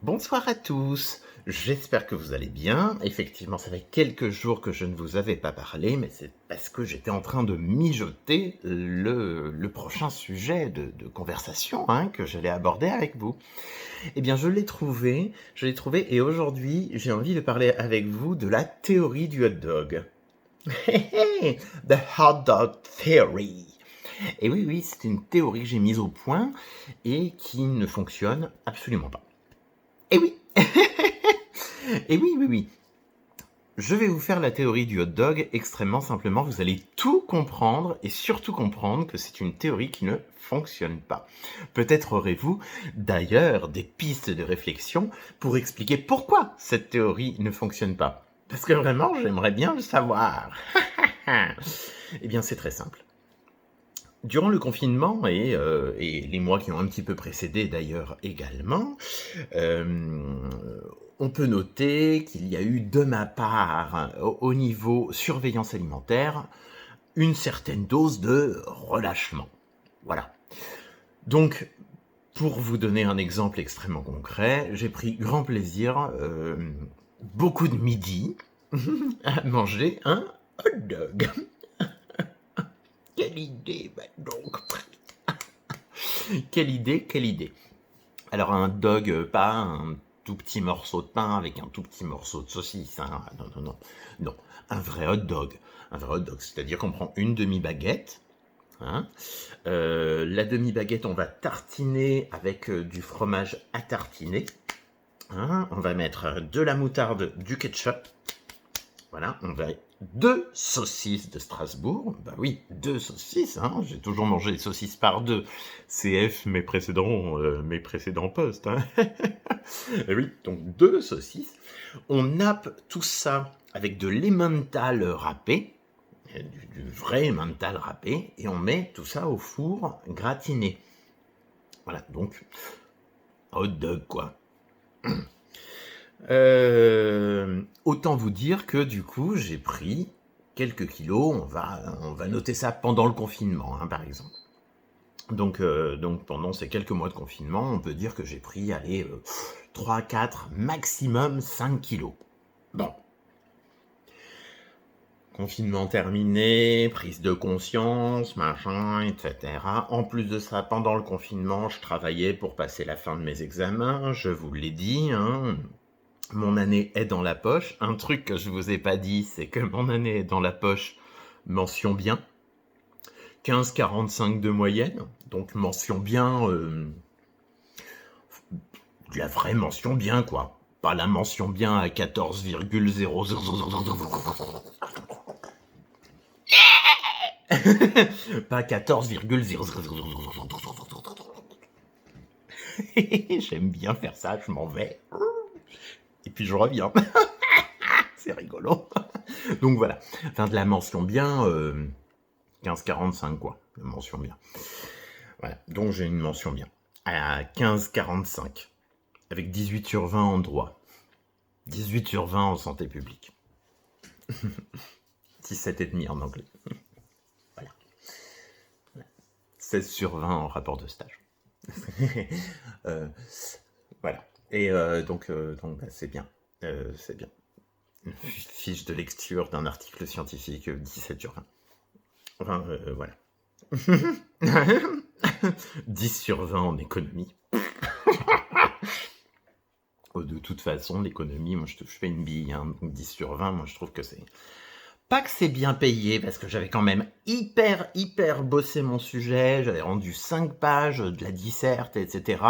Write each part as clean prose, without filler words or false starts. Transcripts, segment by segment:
Bonsoir à tous, j'espère que vous allez bien. Effectivement, ça fait quelques jours que je ne vous avais pas parlé, mais c'est parce que j'étais en train de mijoter le prochain sujet de conversation que j'allais aborder avec vous. Eh bien, je l'ai trouvé, et aujourd'hui, j'ai envie de parler avec vous de la théorie du hot dog. The hot dog theory. Et oui, oui, c'est une théorie que j'ai mise au point et qui ne fonctionne absolument pas. Et oui. Et oui, oui, oui. Je vais vous faire la théorie du hot dog extrêmement simplement. Vous allez tout comprendre et surtout comprendre que c'est une théorie qui ne fonctionne pas. Peut-être aurez-vous d'ailleurs des pistes de réflexion pour expliquer pourquoi cette théorie ne fonctionne pas. Parce que vraiment, j'aimerais bien le savoir. Eh bien, c'est très simple. Durant le confinement et les mois qui ont un petit peu précédé d'ailleurs également, on peut noter qu'il y a eu de ma part, au niveau surveillance alimentaire, une certaine dose de relâchement. Voilà. Donc, pour vous donner un exemple extrêmement concret, j'ai pris grand plaisir, beaucoup de midi, à manger un hot dog. Quelle idée, bah donc. Quelle idée, quelle idée. Alors un dog, pas un tout petit morceau de pain avec un tout petit morceau de saucisse, hein. Non, non, non, non, un vrai hot dog. Un vrai hot dog, c'est-à-dire qu'on prend une demi-baguette, hein. La demi-baguette, on va tartiner avec du fromage à tartiner, hein. On va mettre de la moutarde, du ketchup, voilà, on va... Deux saucisses de Strasbourg, bah oui, deux saucisses, hein. J'ai toujours mangé les saucisses par deux. CF mes précédents postes, hein. Et oui, donc deux saucisses. On nappe tout ça avec de l'emmental râpé, du vrai emmental râpé, et on met tout ça au four gratiné. Voilà, donc hot dog quoi. Autant vous dire que du coup, j'ai pris quelques kilos. On va noter ça pendant le confinement, hein, par exemple. Donc pendant ces quelques mois de confinement, on peut dire que j'ai pris, allez, 3, 4, maximum 5 kilos. Bon. Confinement terminé, prise de conscience, machin, etc. En plus de ça, pendant le confinement, je travaillais pour passer la fin de mes examens, je vous l'ai dit, hein. Mon année est dans la poche. Un truc que je vous ai pas dit, c'est que mon année est dans la poche, mention bien. 15,45 de moyenne, donc mention bien, la vraie mention bien, quoi. Pas la mention bien à 14,000. Pas 14,0. J'aime bien faire ça, je m'en vais. Et puis je reviens. C'est rigolo. Donc voilà. Enfin, de la mention bien, 15,45 quoi. La mention bien. Voilà. Donc j'ai une mention bien. À 15,45. Avec 18 sur 20 en droit. 18 sur 20 en santé publique. 17,5 en anglais. Voilà. 16 sur 20 en rapport de stage. Voilà. Et donc bah, c'est bien. C'est bien. Fiche de lecture d'un article scientifique 17 sur 20. Enfin, voilà. 10 sur 20 en économie. De toute façon, l'économie, moi je fais une bille, hein, donc 10 sur 20, moi je trouve que c'est... Pas que c'est bien payé, parce que j'avais quand même hyper bossé mon sujet, j'avais rendu 5 pages de la disserte, etc.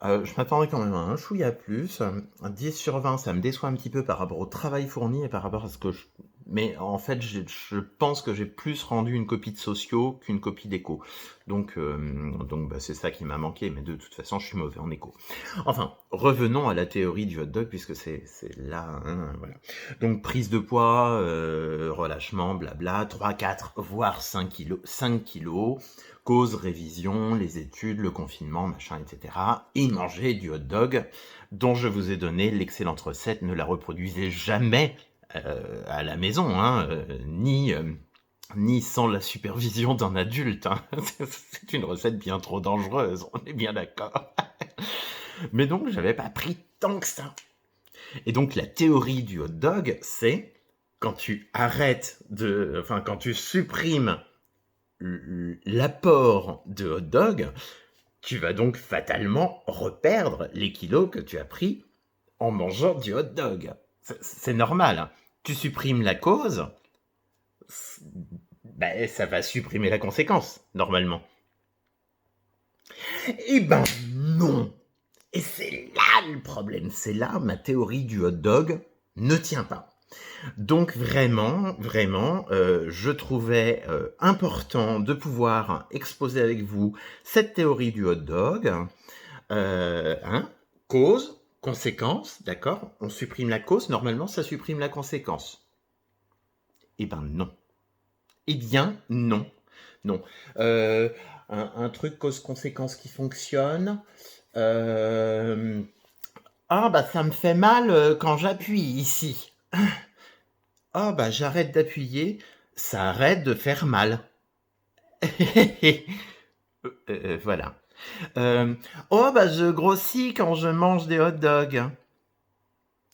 Je m'attendais quand même à un chouïa plus. 10 sur 20, ça me déçoit un petit peu par rapport au travail fourni et par rapport à ce que je... Mais en fait, je pense que j'ai plus rendu une copie de sociaux qu'une copie d'éco. Donc bah, c'est ça qui m'a manqué, mais de toute façon, je suis mauvais en éco. Enfin, revenons à la théorie du hot dog, puisque c'est là, hein, voilà. Donc prise de poids, relâchement, blabla, 3, 4, voire 5 kilos, 5 kilos, cause, révision, les études, le confinement, machin, etc. Et manger du hot dog, dont je vous ai donné l'excellente recette, ne la reproduisez jamais à la maison, hein, ni sans la supervision d'un adulte, hein. C'est une recette bien trop dangereuse, on est bien d'accord. Mais donc, j'avais pas pris tant que ça. Et donc, la théorie du hot dog, c'est quand tu quand tu supprimes l'apport de hot dog, tu vas donc fatalement reperdre les kilos que tu as pris en mangeant du hot dog. C'est normal, hein. Tu supprimes la cause, ben, ça va supprimer la conséquence, normalement. Eh ben non. Et c'est là le problème, c'est là ma théorie du hot dog ne tient pas. Donc vraiment, je trouvais important de pouvoir exposer avec vous cette théorie du hot dog. Cause, conséquence, d'accord? On supprime la cause, normalement ça supprime la conséquence. Eh ben non. Eh bien non. Non. Un truc cause-conséquence qui fonctionne. Ah bah ça me fait mal quand j'appuie ici. Ah bah j'arrête d'appuyer, ça arrête de faire mal. Voilà. Oh bah je grossis quand je mange des hot dogs.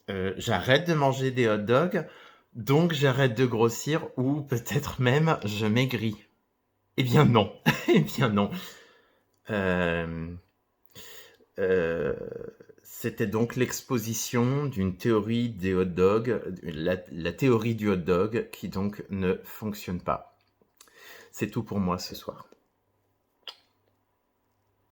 J'arrête de manger des hot dogs, donc j'arrête de grossir ou peut-être même je maigris. Eh bien non. Eh bien non. C'était donc l'exposition d'une théorie des hot dogs, la théorie du hot dog qui donc ne fonctionne pas. C'est tout pour moi ce soir.